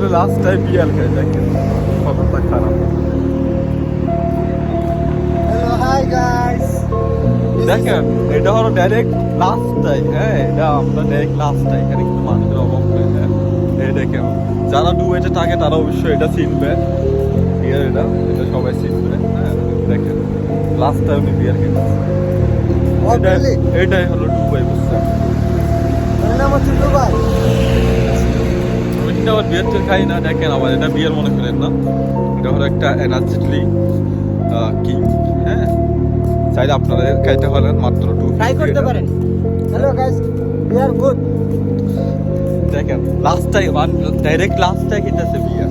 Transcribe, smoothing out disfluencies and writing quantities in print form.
জীবনে last time বিয়ার খাই, দেখেন কতটা খারাপ। হ্যালো হাই গাইস, দেখেন এটা হলো ডাইরেক্ট লাস্ট টাইম। হ্যাঁ, এটা আমরা ডাইরেক্ট লাস্ট টাইম, এখানে কিন্তু মানুষের অভাব নেই। হ্যাঁ, এই দেখেন যারা ডুবেতে থাকে তারা অবশ্যই এটা চিনবে। বিয়ার এটা এটা সবাই চিনবে। হ্যাঁ, দেখেন লাস্ট টাইম বিয়ার খেতেছে। এটাই হলো ডুবাই, বুঝছেন? আমার নাম হচ্ছে দুবাই। আমি কিন্তু আবার বিয়ার টের খাই না, দেখেন আবার এটা বিয়ার মনে করেন না, এটা হলো একটা এনার্জি ড্রিঙ্ক কিং। হ্যাঁ, চাইলে আপনারা খাইতে পারেন, মাত্র ট্রাই করতে পারেন। Hello guys, we are good. দেখেন last time direct last time খেতেছে বিয়ার।